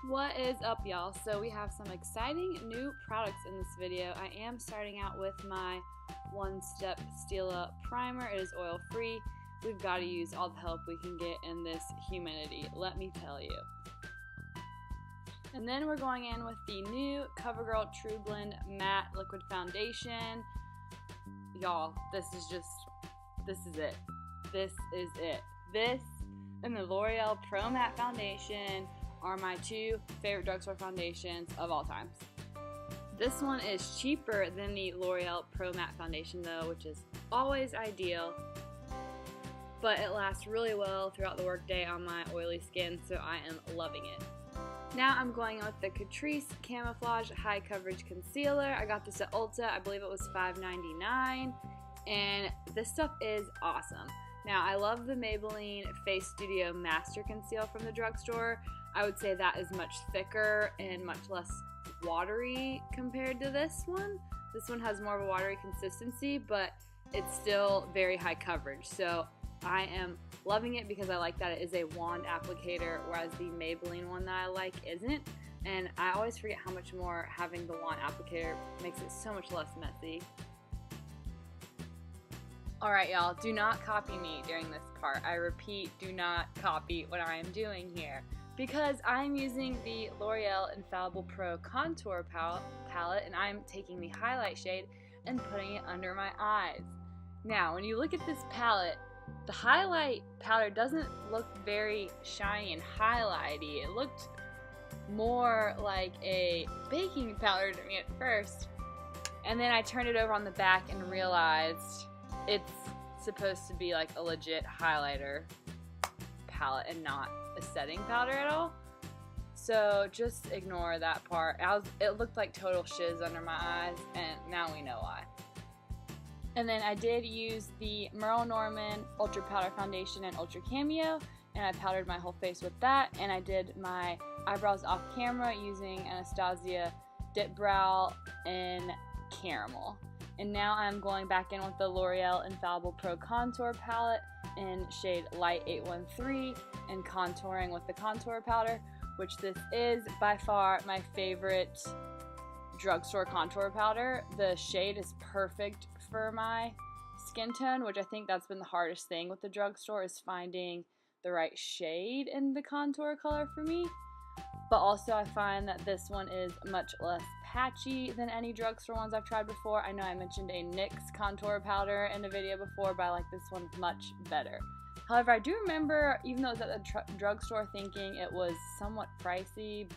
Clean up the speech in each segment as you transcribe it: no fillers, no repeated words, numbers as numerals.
What is up, y'all? So we have some exciting new products in this video. I am starting out with my One Step Stila Primer. It is oil free. We've got to use all the help we can get in this humidity, let me tell you. And then we're going in with the new Covergirl TrueBlend Matte Liquid Foundation. Y'all, this is it. This is it. This and the L'Oreal Pro Matte Foundation are my two favorite drugstore foundations of all time. This one is cheaper than the L'Oreal Pro Matte Foundation though, which is always ideal, but it lasts really well throughout the workday on my oily skin, so I am loving it. Now I'm going with the Catrice Camouflage High Coverage Concealer. I got this at Ulta. I believe it was $5.99, and this stuff is awesome. Now I love the Maybelline Face Studio Master Conceal from the drugstore. I would say that is much thicker and much less watery compared to this one. This one has more of a watery consistency, but it's still very high coverage. So I am loving it because I like that it is a wand applicator, whereas the Maybelline one that I like isn't. And I always forget how much more having the wand applicator makes it so much less messy. Alright y'all, do not copy me during this part. I repeat, do not copy what I am doing here, because I'm using the L'Oreal Infallible Pro Contour Palette, and I'm taking the highlight shade and putting it under my eyes. Now, when you look at this palette, the highlight powder doesn't look very shiny and highlighty. It looked more like a baking powder to me at first, and then I turned it over on the back and realized it's supposed to be like a legit highlighter palette and not a setting powder at all. So just ignore that part. It looked like total shiz under my eyes, and now we know why. And then I did use the Merle Norman Ultra Powder Foundation and Ultra Cameo, and I powdered my whole face with that, and I did my eyebrows off camera using Anastasia Dip Brow in Caramel. And now I'm going back in with the L'Oreal Infallible Pro Contour Palette in shade Light 813 and contouring with the contour powder, which this is by far my favorite drugstore contour powder. The shade is perfect for my skin tone, which I think that's been the hardest thing with the drugstore, is finding the right shade in the contour color for me. But also I find that this one is much less patchy than any drugstore ones I've tried before. I know I mentioned a NYX contour powder in a video before, but I like this one much better. However, I do remember, even though it was at the drugstore, thinking it was somewhat pricey.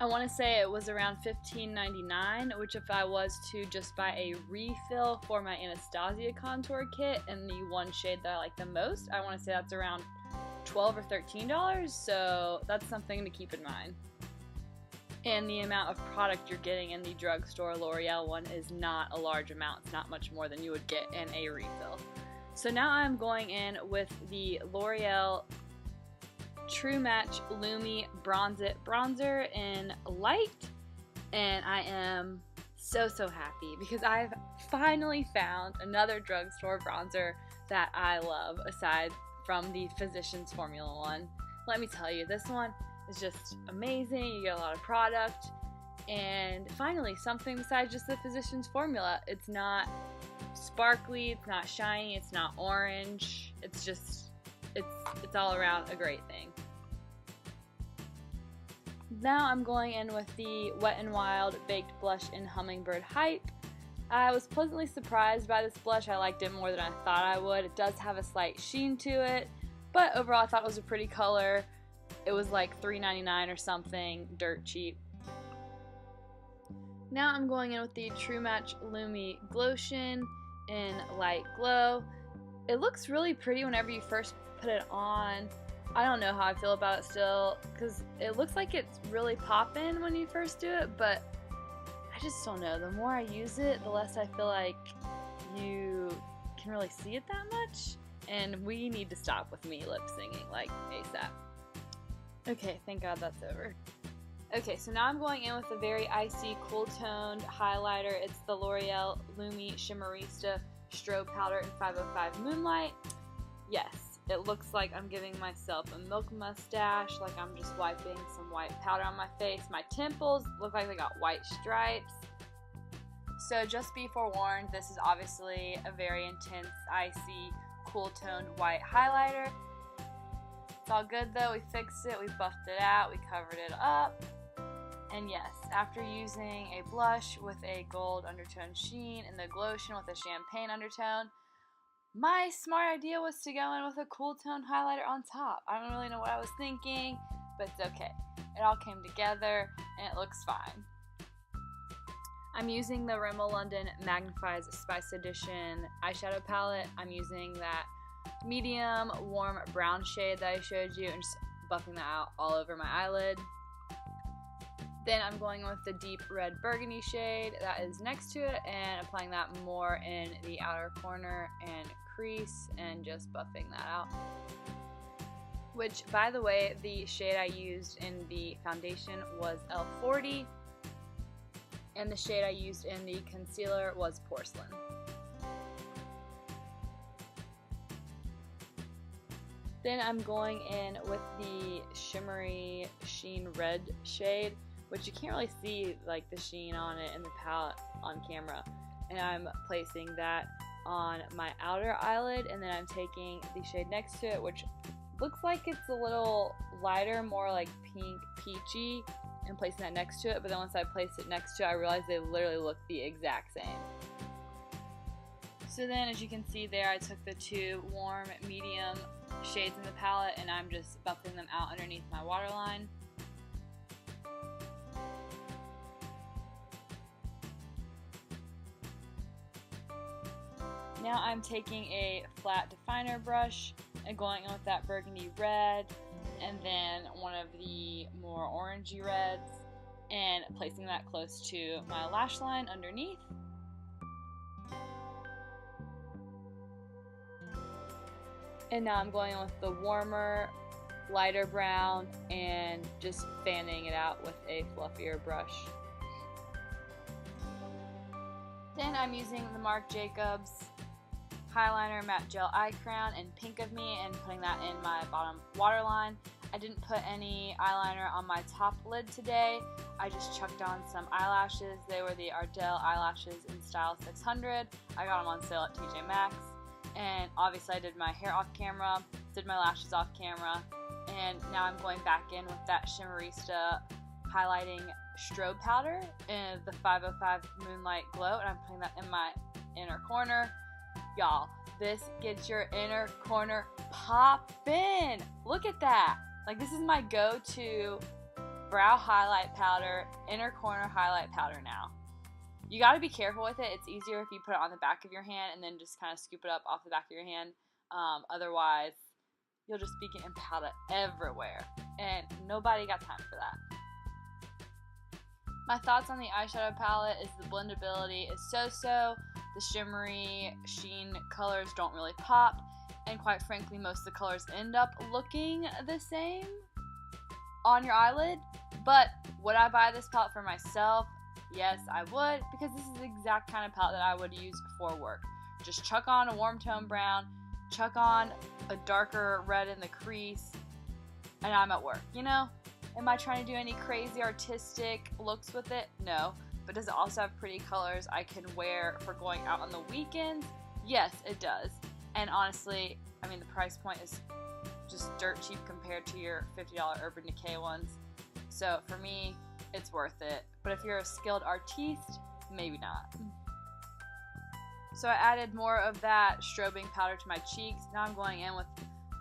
I want to say it was around $15.99, which if I was to just buy a refill for my Anastasia contour kit and the one shade that I like the most, I want to say that's around $12 or $13, so that's something to keep in mind. And the amount of product you're getting in the drugstore L'Oreal one is not a large amount. It's not much more than you would get in a refill. So now I'm going in with the L'Oreal True Match Lumi Bronze It Bronzer in Light, and I am so happy because I've finally found another drugstore bronzer that I love aside from the Physicians Formula one. Let me tell you, this one is just amazing. You get a lot of product, and finally something besides just the Physicians Formula. It's not sparkly, it's not shiny, it's not orange. It's just, it's all around a great thing. Now I'm going in with the Wet n Wild Baked Blush in Hummingbird Hype. I was pleasantly surprised by this blush. I liked it more than I thought I would. It does have a slight sheen to it, but overall I thought it was a pretty color. It was like $3.99 or something, dirt cheap. Now I'm going in with the True Match Lumi Glotion in Light Glow. It looks really pretty whenever you first put it on. I don't know how I feel about it still, because it looks like it's really poppin' when you first do it, but I just don't know. The more I use it, the less I feel like you can really see it that much, and we need to stop with me lip singing like ASAP. Okay, thank God that's over. Okay, so now I'm going in with a very icy, cool-toned highlighter. It's the L'Oreal Lumi Shimmerista Strobe Powder in 505 Moonlight. Yes, it looks like I'm giving myself a milk mustache, like I'm just wiping some white powder on my face. My temples look like they got white stripes. So just be forewarned, this is obviously a very intense, icy, cool toned white highlighter. It's all good though, we fixed it, we buffed it out, we covered it up. And yes, after using a blush with a gold undertone sheen and the Glotion with a champagne undertone, my smart idea was to go in with a cool tone highlighter on top. I don't really know what I was thinking, but it's okay. It all came together and it looks fine. I'm using the Rimmel London Magnifies Spice Edition eyeshadow palette. I'm using that medium warm brown shade that I showed you and just buffing that out all over my eyelid. Then I'm going with the deep red burgundy shade that is next to it and applying that more in the outer corner and crease and just buffing that out. Which, by the way, the shade I used in the foundation was L40 and the shade I used in the concealer was Porcelain. Then I'm going in with the shimmery sheen red shade, which you can't really see like the sheen on it in the palette on camera. And I'm placing that on my outer eyelid, and then I'm taking the shade next to it, which looks like it's a little lighter, more like pink peachy, and placing that next to it. But then once I place it next to it, I realized they literally look the exact same. So then, as you can see there, I took the two warm medium shades in the palette and I'm just buffing them out underneath my waterline. Now I'm taking a flat definer brush and going in with that burgundy red and then one of the more orangey reds and placing that close to my lash line underneath. And now I'm going in with the warmer, lighter brown and just fanning it out with a fluffier brush. Then I'm using the Marc Jacobs Highliner Matte Gel Eye Crown in Pink of Me and putting that in my bottom waterline. I didn't put any eyeliner on my top lid today. I just chucked on some eyelashes. They were the Ardell eyelashes in Style 600. I got them on sale at TJ Maxx. And obviously I did my hair off camera, did my lashes off camera, and now I'm going back in with that Shimmerista highlighting strobe powder in the 505 Moonlight Glow, and I'm putting that in my inner corner. Y'all, this gets your inner corner poppin'. Look at that. Like, this is my go-to brow highlight powder, inner corner highlight powder now. You gotta be careful with it. It's easier if you put it on the back of your hand and then just kind of scoop it up off the back of your hand. Otherwise, you'll just be getting powder everywhere. And nobody got time for that. My thoughts on the eyeshadow palette is the blendability is so-so. The shimmery sheen colors don't really pop. And quite frankly, most of the colors end up looking the same on your eyelid. But would I buy this palette for myself? Yes, I would, because this is the exact kind of palette that I would use for work. Just chuck on a warm tone brown, chuck on a darker red in the crease, and I'm at work, you know? Am I trying to do any crazy artistic looks with it? No. But does it also have pretty colors I can wear for going out on the weekends? Yes, it does. And honestly, I mean, the price point is just dirt cheap compared to your $50 Urban Decay ones. So for me, it's worth it. But if you're a skilled artiste, maybe not. So I added more of that strobing powder to my cheeks. Now I'm going in with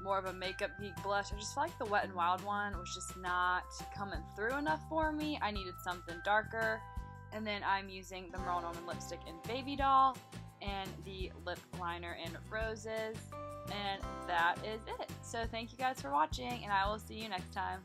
more of a Makeup Geek blush. I just feel like the Wet n Wild one was just not coming through enough for me. I needed something darker. And then I'm using the Merle Norman lipstick in Baby Doll and the lip liner in Roses. And that is it. So thank you guys for watching, and I will see you next time.